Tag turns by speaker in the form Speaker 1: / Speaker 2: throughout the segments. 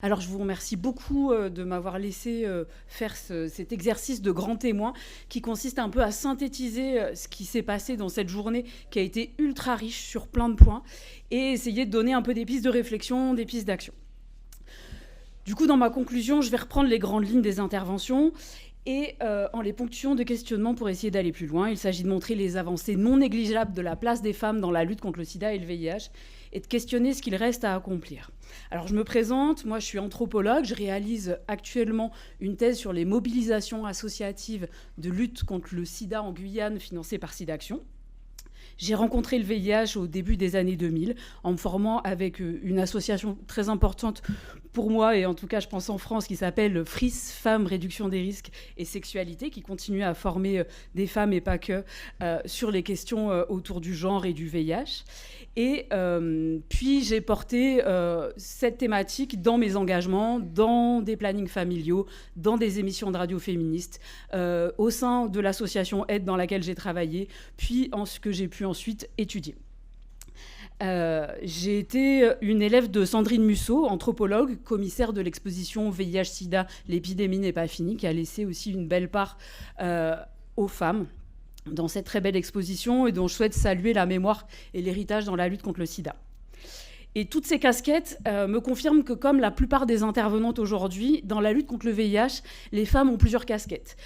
Speaker 1: Alors, je vous remercie beaucoup de m'avoir laissé faire cet exercice de grand témoin qui consiste un peu à synthétiser ce qui s'est passé dans cette journée qui a été ultra riche sur plein de points et essayer de donner un peu des pistes de réflexion, des pistes d'action. Du coup, dans ma conclusion, je vais reprendre les grandes lignes des interventions et en les ponctuant de questionnements pour essayer d'aller plus loin. Il s'agit de montrer les avancées non négligeables de la place des femmes dans la lutte contre le sida et le VIH et de questionner ce qu'il reste à accomplir. Alors je me présente, moi je suis anthropologue, je réalise actuellement une thèse sur les mobilisations associatives de lutte contre le sida en Guyane financée par SIDAction. J'ai rencontré le VIH au début des années 2000 en me formant avec une association très importante pour moi et en tout cas je pense en France qui s'appelle FRIS, Femmes, Réduction des risques et Sexualité, qui continue à former des femmes et pas que sur les questions autour du genre et du VIH. Et puis j'ai porté cette thématique dans mes engagements, dans des plannings familiaux, dans des émissions de radio féministes, au sein de l'association Aide dans laquelle j'ai travaillé, puis en ce que j'ai pu ensuite étudier. J'ai été une élève de Sandrine Musso, anthropologue, commissaire de l'exposition VIH-Sida, l'épidémie n'est pas finie, qui a laissé aussi une belle part aux femmes dans cette très belle exposition et dont je souhaite saluer la mémoire et l'héritage dans la lutte contre le sida. Et toutes ces casquettes me confirment que, comme la plupart des intervenantes aujourd'hui, dans la lutte contre le VIH, les femmes ont plusieurs casquettes,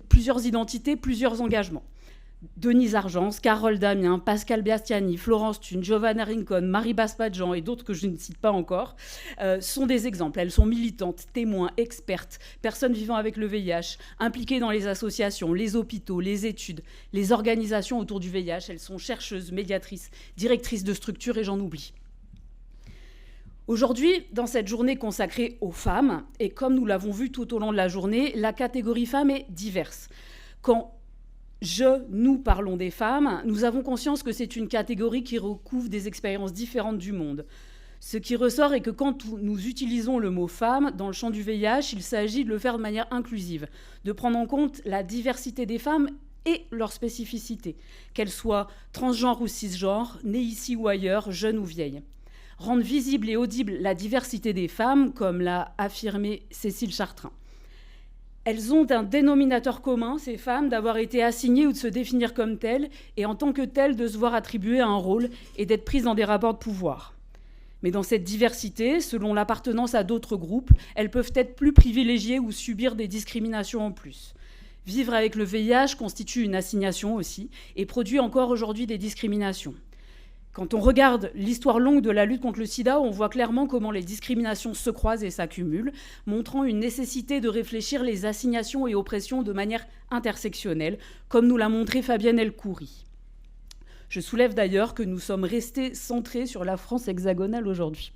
Speaker 1: plusieurs identités, plusieurs engagements. Denise Argence, Carole Damien, Pascal Biastiani, Florence Thune, Giovanna Rincon, Marie Baspadjan et d'autres que je ne cite pas encore sont des exemples. Elles sont militantes, témoins, expertes, personnes vivant avec le VIH, impliquées dans les associations, les hôpitaux, les études, les organisations autour du VIH. Elles sont chercheuses, médiatrices, directrices de structures et j'en oublie. Aujourd'hui, dans cette journée consacrée aux femmes, et comme nous l'avons vu tout au long de la journée, la catégorie femme est diverse. Quand nous parlons des femmes, nous avons conscience que c'est une catégorie qui recouvre des expériences différentes du monde. Ce qui ressort est que quand nous utilisons le mot femme dans le champ du VIH, il s'agit de le faire de manière inclusive, de prendre en compte la diversité des femmes et leurs spécificités, qu'elles soient transgenres ou cisgenres, nées ici ou ailleurs, jeunes ou vieilles. Rendre visible et audible la diversité des femmes, comme l'a affirmé Cécile Chartrain. Elles ont un dénominateur commun, ces femmes, d'avoir été assignées ou de se définir comme telles, et en tant que telles, de se voir attribuer un rôle et d'être prises dans des rapports de pouvoir. Mais dans cette diversité, selon l'appartenance à d'autres groupes, elles peuvent être plus privilégiées ou subir des discriminations en plus. Vivre avec le VIH constitue une assignation aussi, et produit encore aujourd'hui des discriminations. Quand on regarde l'histoire longue de la lutte contre le sida, on voit clairement comment les discriminations se croisent et s'accumulent, montrant une nécessité de réfléchir les assignations et oppressions de manière intersectionnelle, comme nous l'a montré Fabienne El-Khoury. Je soulève d'ailleurs que nous sommes restés centrés sur la France hexagonale aujourd'hui.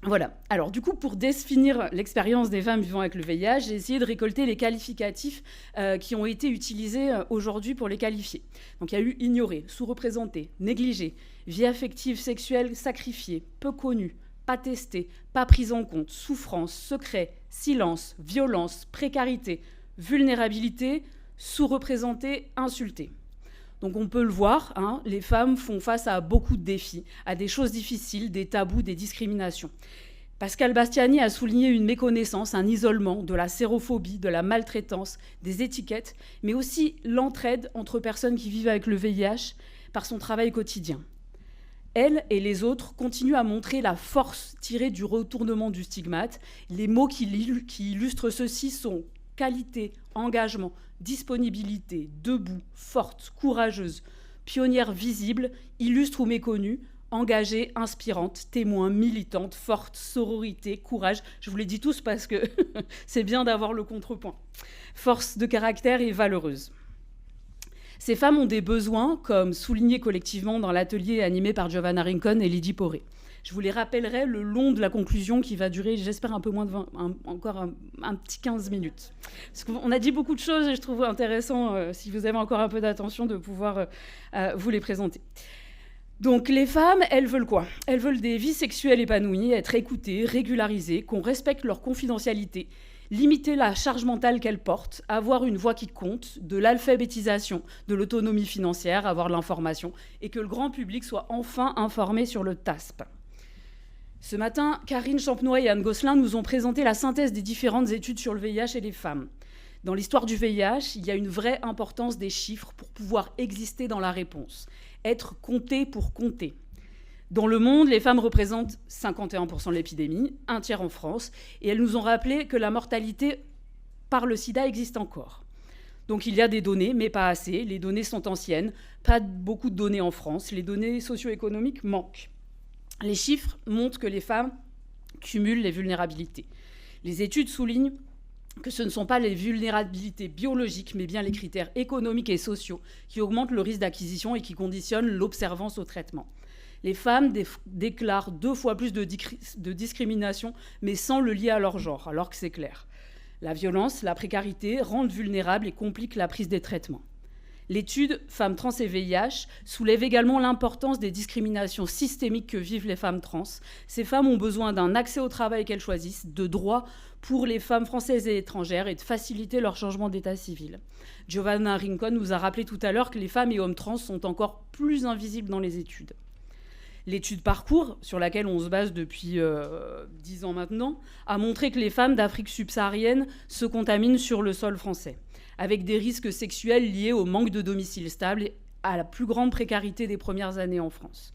Speaker 1: Voilà. Alors du coup, pour définir l'expérience des femmes vivant avec le VIH, j'ai essayé de récolter les qualificatifs qui ont été utilisés aujourd'hui pour les qualifier. Donc il y a eu ignoré, sous-représenté, négligé, vie affective sexuelle sacrifiée, peu connue, pas testée, pas prise en compte, souffrance, secret, silence, violence, précarité, vulnérabilité, sous-représenté, insulté. Donc on peut le voir, les femmes font face à beaucoup de défis, à des choses difficiles, des tabous, des discriminations. Pascal Bastiani a souligné une méconnaissance, un isolement, de la sérophobie, de la maltraitance, des étiquettes, mais aussi l'entraide entre personnes qui vivent avec le VIH par son travail quotidien. Elle et les autres continuent à montrer la force tirée du retournement du stigmate. Les mots qui illustrent ceci sont qualité, engagement, disponibilité, debout, forte, courageuse, pionnière visible, illustre ou méconnue, engagée, inspirante, témoin, militante, forte, sororité, courage. Je vous les dis tous parce que c'est bien d'avoir le contrepoint. Force de caractère et valeureuse. Ces femmes ont des besoins, comme souligné collectivement dans l'atelier animé par Giovanna Rincon et Lydie Poré. Je vous les rappellerai le long de la conclusion qui va durer, j'espère, un peu moins de 20, encore un petit 15 minutes. Parce qu'on a dit beaucoup de choses et je trouve intéressant, si vous avez encore un peu d'attention, de pouvoir vous les présenter. Donc les femmes, elles veulent quoi ? Elles veulent des vies sexuelles épanouies, être écoutées, régularisées, qu'on respecte leur confidentialité, limiter la charge mentale qu'elles portent, avoir une voix qui compte, de l'alphabétisation, de l'autonomie financière, avoir l'information, et que le grand public soit enfin informé sur le TASP. Ce matin, Karine Champenois et Anne Gosselin nous ont présenté la synthèse des différentes études sur le VIH et les femmes. Dans l'histoire du VIH, il y a une vraie importance des chiffres pour pouvoir exister dans la réponse. Être compté pour compter. Dans le monde, les femmes représentent 51% de l'épidémie, un tiers en France, et elles nous ont rappelé que la mortalité par le sida existe encore. Donc il y a des données, mais pas assez. Les données sont anciennes, pas beaucoup de données en France. Les données socio-économiques manquent. Les chiffres montrent que les femmes cumulent les vulnérabilités. Les études soulignent que ce ne sont pas les vulnérabilités biologiques, mais bien les critères économiques et sociaux qui augmentent le risque d'acquisition et qui conditionnent l'observance au traitement. Les femmes déclarent 2 fois plus de discrimination, mais sans le lier à leur genre, alors que c'est clair. La violence, la précarité rendent vulnérables et compliquent la prise des traitements. L'étude Femmes trans et VIH soulève également l'importance des discriminations systémiques que vivent les femmes trans. Ces femmes ont besoin d'un accès au travail qu'elles choisissent, de droits pour les femmes françaises et étrangères et de faciliter leur changement d'état civil. Giovanna Rincon nous a rappelé tout à l'heure que les femmes et hommes trans sont encore plus invisibles dans les études. L'étude Parcours, sur laquelle on se base depuis 10 ans maintenant, a montré que les femmes d'Afrique subsaharienne se contaminent sur le sol français, avec des risques sexuels liés au manque de domicile stable et à la plus grande précarité des premières années en France.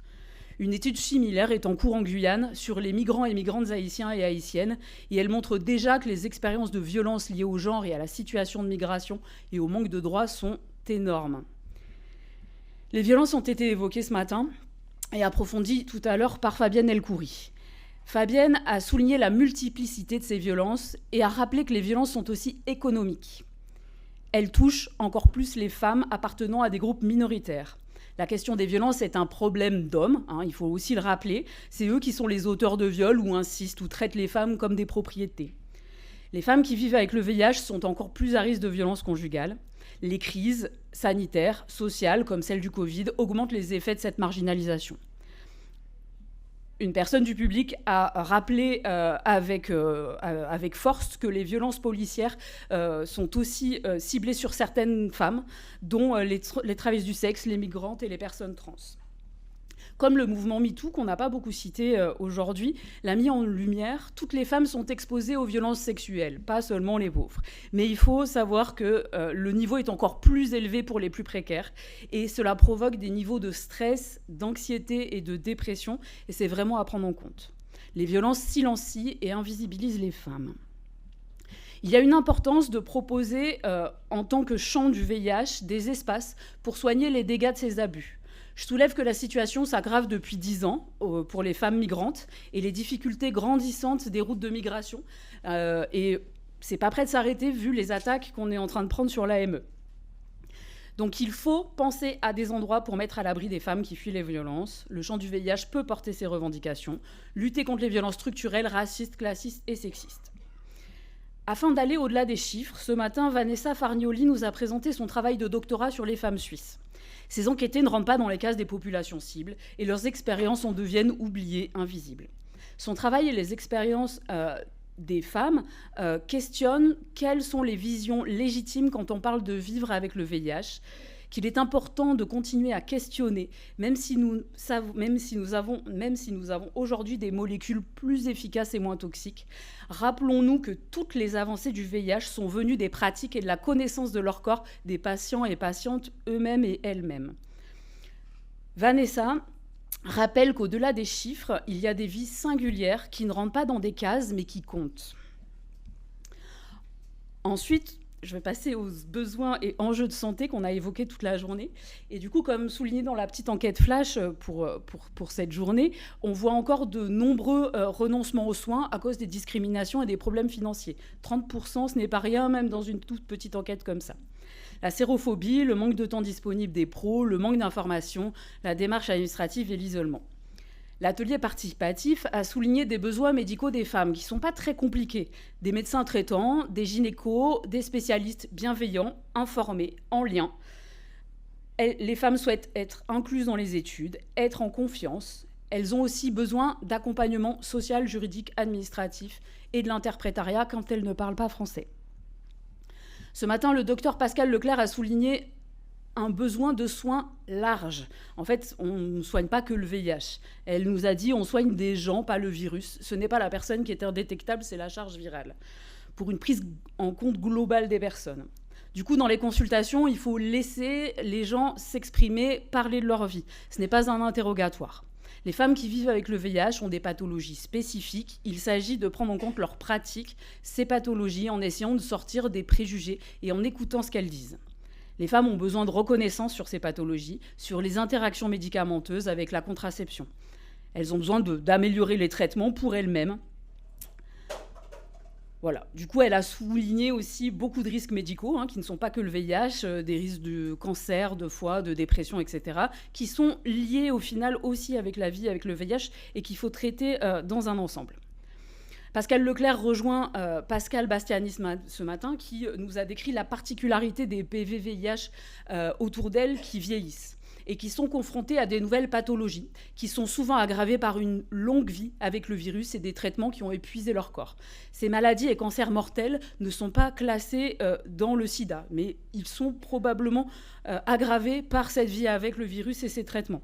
Speaker 1: Une étude similaire est en cours en Guyane sur les migrants et migrantes haïtiens et haïtiennes, et elle montre déjà que les expériences de violence liées au genre et à la situation de migration et au manque de droits sont énormes. Les violences ont été évoquées ce matin et approfondies tout à l'heure par Fabienne Elkoury. Fabienne a souligné la multiplicité de ces violences et a rappelé que les violences sont aussi économiques. Elles touchent encore plus les femmes appartenant à des groupes minoritaires. La question des violences est un problème d'hommes, il faut aussi le rappeler. C'est eux qui sont les auteurs de viols ou insistent ou traitent les femmes comme des propriétés. Les femmes qui vivent avec le VIH sont encore plus à risque de violences conjugales. Les crises sanitaires, sociales, comme celle du Covid, augmentent les effets de cette marginalisation. Une personne du public a rappelé avec force que les violences policières sont aussi ciblées sur certaines femmes, dont les travailleuses du sexe, les migrantes et les personnes trans. Comme le mouvement MeToo, qu'on n'a pas beaucoup cité aujourd'hui, l'a mis en lumière, toutes les femmes sont exposées aux violences sexuelles, pas seulement les pauvres. Mais il faut savoir que le niveau est encore plus élevé pour les plus précaires, et cela provoque des niveaux de stress, d'anxiété et de dépression, et c'est vraiment à prendre en compte. Les violences silencient et invisibilisent les femmes. Il y a une importance de proposer, en tant que champ du VIH, des espaces pour soigner les dégâts de ces abus. Je soulève que la situation s'aggrave depuis 10 ans pour les femmes migrantes et les difficultés grandissantes des routes de migration. Et c'est pas prêt de s'arrêter vu les attaques qu'on est en train de prendre sur l'AME. Donc il faut penser à des endroits pour mettre à l'abri des femmes qui fuient les violences. Le champ du VIH peut porter ses revendications, lutter contre les violences structurelles, racistes, classistes et sexistes. Afin d'aller au-delà des chiffres, ce matin, Vanessa Farnioli nous a présenté son travail de doctorat sur les femmes suisses. Ces enquêtés ne rentrent pas dans les cases des populations cibles et leurs expériences en deviennent oubliées, invisibles. Son travail et les expériences des femmes questionnent quelles sont les visions légitimes quand on parle de vivre avec le VIH, qu'il est important de continuer à questionner, même si nous avons aujourd'hui des molécules plus efficaces et moins toxiques. Rappelons-nous que toutes les avancées du VIH sont venues des pratiques et de la connaissance de leur corps des patients et patientes eux-mêmes et elles-mêmes. Vanessa rappelle qu'au-delà des chiffres, il y a des vies singulières qui ne rentrent pas dans des cases, mais qui comptent. Ensuite, je vais passer aux besoins et enjeux de santé qu'on a évoqués toute la journée. Et du coup, comme souligné dans la petite enquête flash pour cette journée, on voit encore de nombreux renoncements aux soins à cause des discriminations et des problèmes financiers. 30%, ce n'est pas rien, même dans une toute petite enquête comme ça. La sérophobie, le manque de temps disponible des pros, le manque d'informations, la démarche administrative et l'isolement. L'atelier participatif a souligné des besoins médicaux des femmes qui ne sont pas très compliqués. Des médecins traitants, des gynécos, des spécialistes bienveillants, informés, en lien. Les femmes souhaitent être incluses dans les études, être en confiance. Elles ont aussi besoin d'accompagnement social, juridique, administratif et de l'interprétariat quand elles ne parlent pas français. Ce matin, le docteur Pascal Leclerc a souligné un besoin de soins large. En fait, on ne soigne pas que le VIH. Elle nous a dit on soigne des gens, pas le virus. Ce n'est pas la personne qui est indétectable, c'est la charge virale. Pour une prise en compte globale des personnes. Du coup, dans les consultations, il faut laisser les gens s'exprimer, parler de leur vie. Ce n'est pas un interrogatoire. Les femmes qui vivent avec le VIH ont des pathologies spécifiques. Il s'agit de prendre en compte leurs pratiques, ces pathologies, en essayant de sortir des préjugés et en écoutant ce qu'elles disent. Les femmes ont besoin de reconnaissance sur ces pathologies, sur les interactions médicamenteuses avec la contraception. Elles ont besoin d'améliorer les traitements pour elles-mêmes. Voilà. Du coup, elle a souligné aussi beaucoup de risques médicaux, qui ne sont pas que le VIH, des risques de cancer, de foie, de dépression, etc., qui sont liés au final aussi avec la vie, avec le VIH, et qu'il faut traiter dans un ensemble. Pascal Leclerc rejoint Pascal Bastiani ce matin, qui nous a décrit la particularité des PV-VIH autour d'elles qui vieillissent et qui sont confrontés à des nouvelles pathologies, qui sont souvent aggravées par une longue vie avec le virus et des traitements qui ont épuisé leur corps. Ces maladies et cancers mortels ne sont pas classés dans le sida, mais ils sont probablement aggravés par cette vie avec le virus et ces traitements.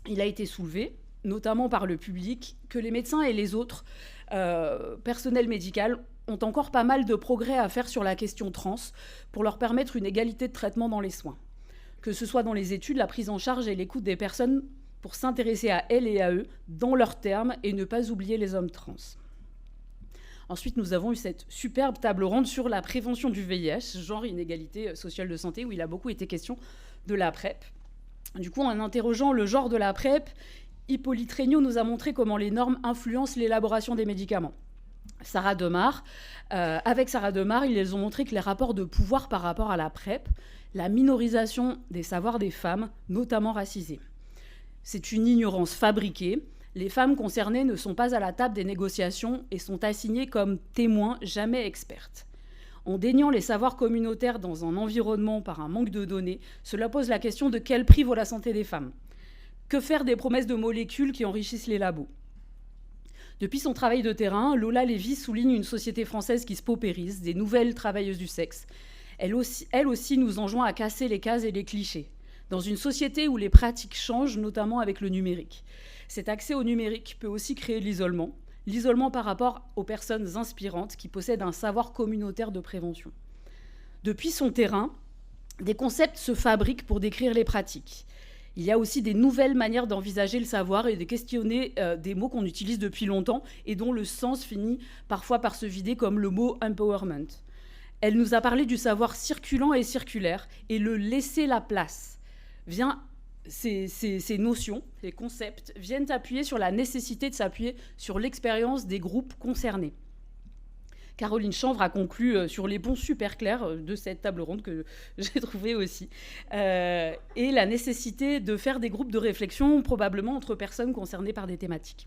Speaker 1: Il a été soulevé, notamment par le public, que les médecins et les autres personnels médicaux ont encore pas mal de progrès à faire sur la question trans pour leur permettre une égalité de traitement dans les soins. Que ce soit dans les études, la prise en charge et l'écoute des personnes pour s'intéresser à elles et à eux dans leurs termes et ne pas oublier les hommes trans. Ensuite, nous avons eu cette superbe table ronde sur la prévention du VIH, genre inégalité sociale de santé, où il a beaucoup été question de la PrEP. Du coup, en interrogeant le genre de la PrEP, Hippolyte Regnault nous a montré comment les normes influencent l'élaboration des médicaments. Avec Sarah Demar, ils ont montré que les rapports de pouvoir par rapport à la PrEP, la minorisation des savoirs des femmes, notamment racisées. C'est une ignorance fabriquée. Les femmes concernées ne sont pas à la table des négociations et sont assignées comme témoins, jamais expertes. En déniant les savoirs communautaires dans un environnement par un manque de données, cela pose la question de quel prix vaut la santé des femmes. Que faire des promesses de molécules qui enrichissent les labos ? Depuis son travail de terrain, Lola Lévy souligne une société française qui se paupérise, des nouvelles travailleuses du sexe. Elle aussi nous enjoint à casser les cases et les clichés, dans une société où les pratiques changent, notamment avec le numérique. Cet accès au numérique peut aussi créer l'isolement par rapport aux personnes inspirantes qui possèdent un savoir communautaire de prévention. Depuis son terrain, des concepts se fabriquent pour décrire les pratiques. Il y a aussi des nouvelles manières d'envisager le savoir et de questionner des mots qu'on utilise depuis longtemps et dont le sens finit parfois par se vider, comme le mot « empowerment ». Elle nous a parlé du savoir circulant et circulaire et le laisser la place. Ces notions, ces concepts viennent appuyer sur la nécessité de s'appuyer sur l'expérience des groupes concernés. Caroline Chanvre a conclu sur les ponts super clairs de cette table ronde que j'ai trouvé aussi. Et la nécessité de faire des groupes de réflexion, probablement entre personnes concernées par des thématiques.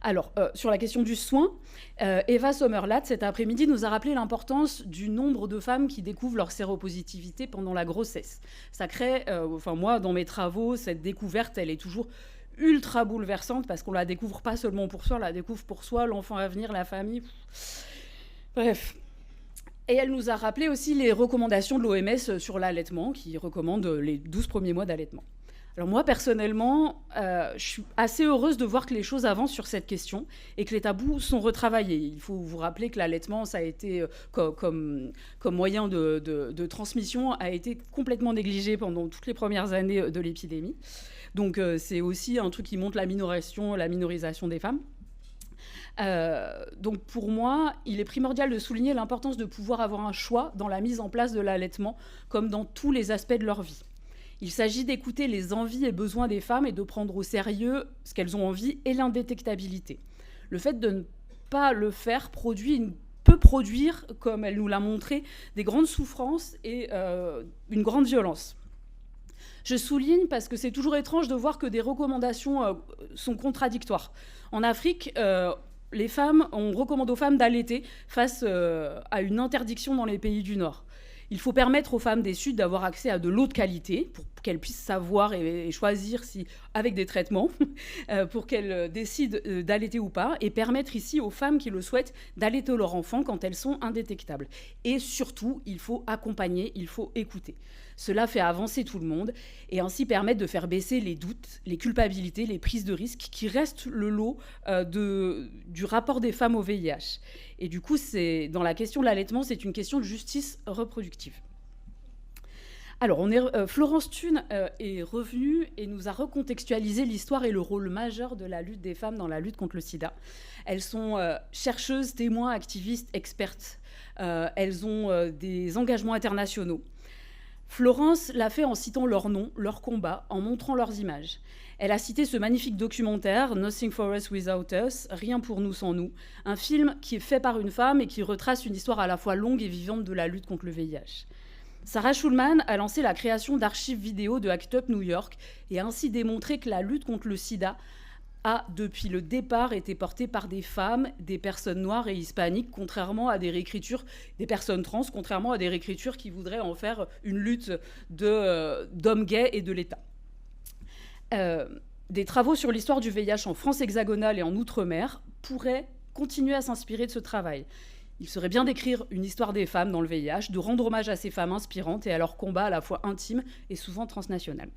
Speaker 1: Alors, sur la question du soin, Eva Sommerlath, cet après-midi, nous a rappelé l'importance du nombre de femmes qui découvrent leur séropositivité pendant la grossesse. Ça crée, moi, dans mes travaux, cette découverte, elle est toujours ultra bouleversante parce qu'on la découvre pas seulement pour soi, on la découvre pour soi, l'enfant à venir, la famille. Bref. Et elle nous a rappelé aussi les recommandations de l'OMS sur l'allaitement, qui recommande les 12 premiers mois d'allaitement. Alors moi, personnellement, je suis assez heureuse de voir que les choses avancent sur cette question et que les tabous sont retravaillés. Il faut vous rappeler que l'allaitement, ça a été, comme moyen de transmission, a été complètement négligé pendant toutes les premières années de l'épidémie. Donc c'est aussi un truc qui montre la minorisation des femmes. Donc pour moi, il est primordial de souligner l'importance de pouvoir avoir un choix dans la mise en place de l'allaitement, comme dans tous les aspects de leur vie. Il s'agit d'écouter les envies et besoins des femmes et de prendre au sérieux ce qu'elles ont envie et l'indétectabilité. Le fait de ne pas le faire peut produire, comme elle nous l'a montré, des grandes souffrances et une grande violence. Je souligne parce que c'est toujours étrange de voir que des recommandations sont contradictoires. En Afrique, on recommande aux femmes d'allaiter face à une interdiction dans les pays du Nord. Il faut permettre aux femmes des Suds d'avoir accès à de l'eau de qualité pour qu'elles puissent savoir et choisir si, avec des traitements, pour qu'elles décident d'allaiter ou pas, et permettre ici aux femmes qui le souhaitent d'allaiter leur enfant quand elles sont indétectables. Et surtout, il faut accompagner, il faut écouter. Cela fait avancer tout le monde et ainsi permettre de faire baisser les doutes, les culpabilités, les prises de risques qui restent le lot du rapport des femmes au VIH. Et du coup, dans la question de l'allaitement, c'est une question de justice reproductive. Alors, Florence Thune est revenue et nous a recontextualisé l'histoire et le rôle majeur de la lutte des femmes dans la lutte contre le sida. Elles sont chercheuses, témoins, activistes, expertes. Elles ont des engagements internationaux. Florence l'a fait en citant leurs noms, leurs combats, en montrant leurs images. Elle a cité ce magnifique documentaire « Nothing for us without us »,« Rien pour nous sans nous », un film qui est fait par une femme et qui retrace une histoire à la fois longue et vivante de la lutte contre le VIH. Sarah Schulman a lancé la création d'archives vidéo de ACT UP New York et a ainsi démontré que la lutte contre le sida a, depuis le départ, été portée par des femmes, des personnes noires et hispaniques, contrairement à des réécritures, des personnes trans, contrairement à des réécritures qui voudraient en faire une lutte d'hommes gays et de l'État. Des travaux sur l'histoire du VIH en France hexagonale et en Outre-mer pourraient continuer à s'inspirer de ce travail. Il serait bien d'écrire une histoire des femmes dans le VIH, de rendre hommage à ces femmes inspirantes et à leur combat à la fois intime et souvent transnational.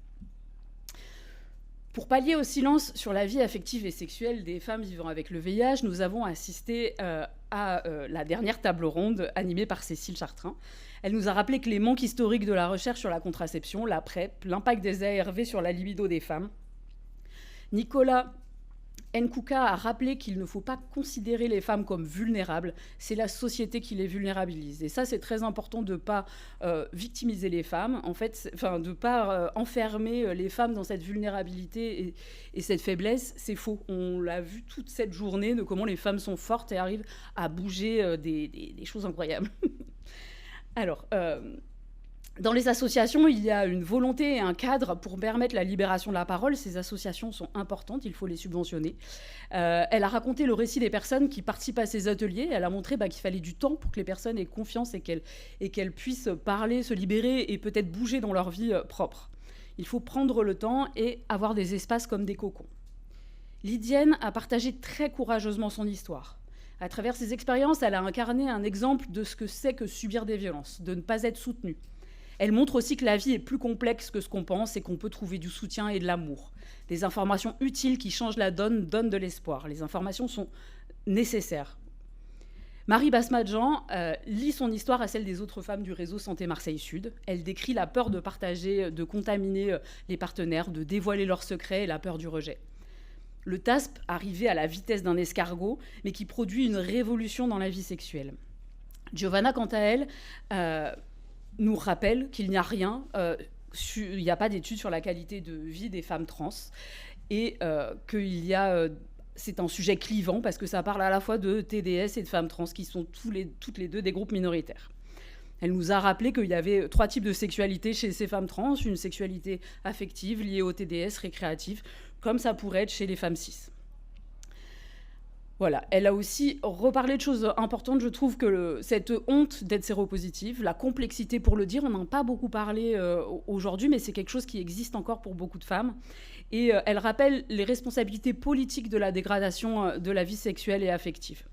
Speaker 1: Pour pallier au silence sur la vie affective et sexuelle des femmes vivant avec le VIH, nous avons assisté à la dernière table ronde animée par Cécile Chartrain. Elle nous a rappelé que les manques historiques de la recherche sur la contraception, la PrEP, l'impact des ARV sur la libido des femmes. Nicolas Nkouka a rappelé qu'il ne faut pas considérer les femmes comme vulnérables, c'est la société qui les vulnérabilise. Et ça, c'est très important de ne pas victimiser les femmes, en fait, de ne pas enfermer les femmes dans cette vulnérabilité et cette faiblesse. C'est faux. On l'a vu toute cette journée de comment les femmes sont fortes et arrivent à bouger des choses incroyables. Alors, dans les associations, il y a une volonté et un cadre pour permettre la libération de la parole. Ces associations sont importantes, il faut les subventionner. Elle a raconté le récit des personnes qui participent à ces ateliers. Elle a montré qu'il fallait du temps pour que les personnes aient confiance et qu'elles puissent parler, se libérer et peut-être bouger dans leur vie propre. Il faut prendre le temps et avoir des espaces comme des cocons. Lydienne a partagé très courageusement son histoire. À travers ses expériences, elle a incarné un exemple de ce que c'est que subir des violences, de ne pas être soutenue. Elle montre aussi que la vie est plus complexe que ce qu'on pense et qu'on peut trouver du soutien et de l'amour. Des informations utiles qui changent la donne donnent de l'espoir. Les informations sont nécessaires. Marie Basmadjan lie son histoire à celle des autres femmes du réseau Santé Marseille Sud. Elle décrit la peur de partager, de contaminer les partenaires, de dévoiler leurs secrets et la peur du rejet. Le TASP arrivait à la vitesse d'un escargot, mais qui produit une révolution dans la vie sexuelle. Giovanna, quant à elle, nous rappelle qu'il n'y a rien, il n'y a pas d'études sur la qualité de vie des femmes trans et c'est un sujet clivant parce que ça parle à la fois de TDS et de femmes trans qui sont toutes les deux des groupes minoritaires. Elle nous a rappelé qu'il y avait 3 types de sexualité chez ces femmes trans, une sexualité affective liée au TDS, récréative, comme ça pourrait être chez les femmes cis. Voilà, elle a aussi reparlé de choses importantes. Je trouve que cette honte d'être séropositive, la complexité pour le dire, on n'en a pas beaucoup parlé aujourd'hui, mais c'est quelque chose qui existe encore pour beaucoup de femmes. Et elle rappelle les responsabilités politiques de la dégradation de la vie sexuelle et affective.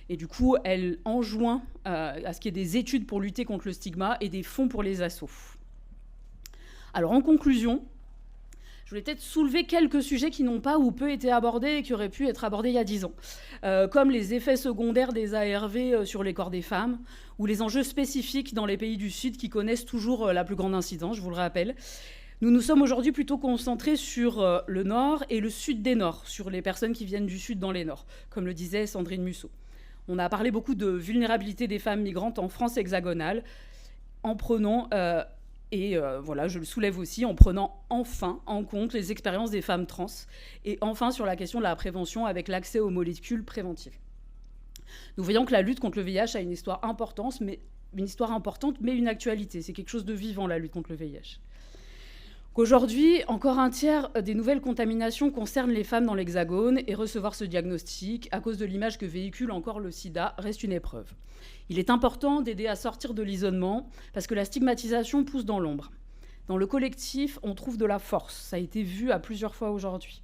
Speaker 1: Et du coup, elle enjoint à ce qu'il y ait des études pour lutter contre le stigma et des fonds pour les assos. Alors, en conclusion, je voulais peut-être soulever quelques sujets qui n'ont pas ou peu été abordés et qui auraient pu être abordés il y a 10 ans, comme les effets secondaires des ARV sur les corps des femmes ou les enjeux spécifiques dans les pays du Sud qui connaissent toujours la plus grande incidence, je vous le rappelle. Nous nous sommes aujourd'hui plutôt concentrés sur le Nord et le Sud des Nords, sur les personnes qui viennent du Sud dans les Nords, comme le disait Sandrine Musso. On a parlé beaucoup de vulnérabilité des femmes migrantes en France hexagonale, en prenant... voilà, je le soulève aussi en prenant enfin en compte les expériences des femmes trans et enfin sur la question de la prévention avec l'accès aux molécules préventives. Nous voyons que la lutte contre le VIH a une histoire importante, mais une actualité. C'est quelque chose de vivant, la lutte contre le VIH. Qu'aujourd'hui, encore un tiers des nouvelles contaminations concernent les femmes dans l'Hexagone et recevoir ce diagnostic, à cause de l'image que véhicule encore le sida, reste une épreuve. Il est important d'aider à sortir de l'isolement parce que la stigmatisation pousse dans l'ombre. Dans le collectif, on trouve de la force. Ça a été vu à plusieurs fois aujourd'hui.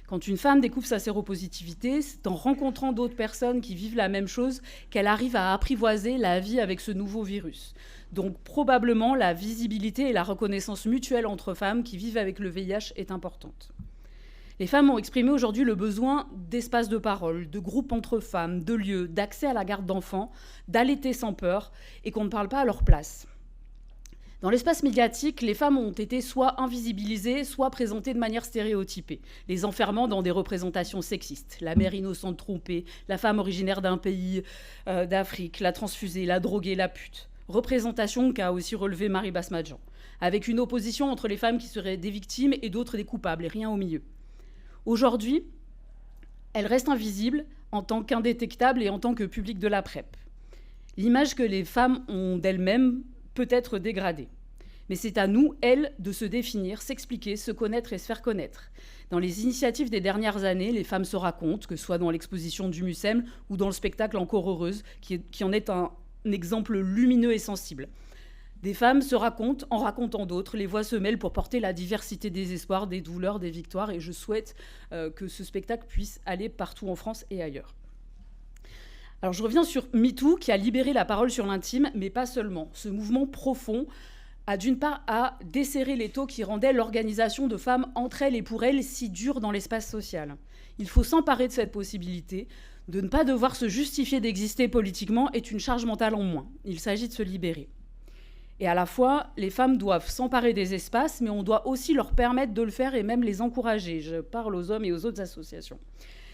Speaker 1: Quand une femme découvre sa séropositivité, c'est en rencontrant d'autres personnes qui vivent la même chose qu'elle arrive à apprivoiser la vie avec ce nouveau virus. Donc probablement la visibilité et la reconnaissance mutuelle entre femmes qui vivent avec le VIH est importante. Les femmes ont exprimé aujourd'hui le besoin d'espaces de parole, de groupes entre femmes, de lieux, d'accès à la garde d'enfants, d'allaiter sans peur et qu'on ne parle pas à leur place. Dans l'espace médiatique, les femmes ont été soit invisibilisées, soit présentées de manière stéréotypée, les enfermant dans des représentations sexistes. La mère innocente trompée, la femme originaire d'un pays d'Afrique, la transfusée, la droguée, la pute. Représentation qu'a aussi relevé Marie Basmadjian, avec une opposition entre les femmes qui seraient des victimes et d'autres des coupables, et rien au milieu. Aujourd'hui, elles restent invisibles en tant qu'indétectables et en tant que public de la PrEP. L'image que les femmes ont d'elles-mêmes peut être dégradée. Mais c'est à nous, elles, de se définir, s'expliquer, se connaître et se faire connaître. Dans les initiatives des dernières années, les femmes se racontent, que ce soit dans l'exposition du Mucem ou dans le spectacle Encore heureuse, qui en est un exemple lumineux et sensible. Des femmes se racontent en racontant d'autres, les voix se mêlent pour porter la diversité des espoirs, des douleurs, des victoires, et je souhaite que ce spectacle puisse aller partout en France et ailleurs. Alors je reviens sur MeToo qui a libéré la parole sur l'intime, mais pas seulement. Ce mouvement profond a d'une part à desserrer l'étau qui rendait l'organisation de femmes entre elles et pour elles si dure dans l'espace social. Il faut s'emparer de cette possibilité. De ne pas devoir se justifier d'exister politiquement est une charge mentale en moins. Il s'agit de se libérer. Et à la fois, les femmes doivent s'emparer des espaces, mais on doit aussi leur permettre de le faire et même les encourager. Je parle aux hommes et aux autres associations.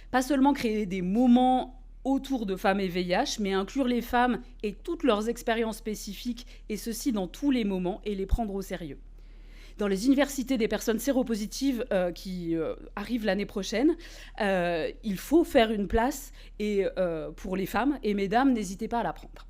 Speaker 1: Pas seulement créer des moments autour de femmes et VIH, mais inclure les femmes et toutes leurs expériences spécifiques, et ceci dans tous les moments, et les prendre au sérieux. Dans les universités des personnes séropositives qui arrivent l'année prochaine, il faut faire une place pour les femmes, et mesdames, n'hésitez pas à la prendre.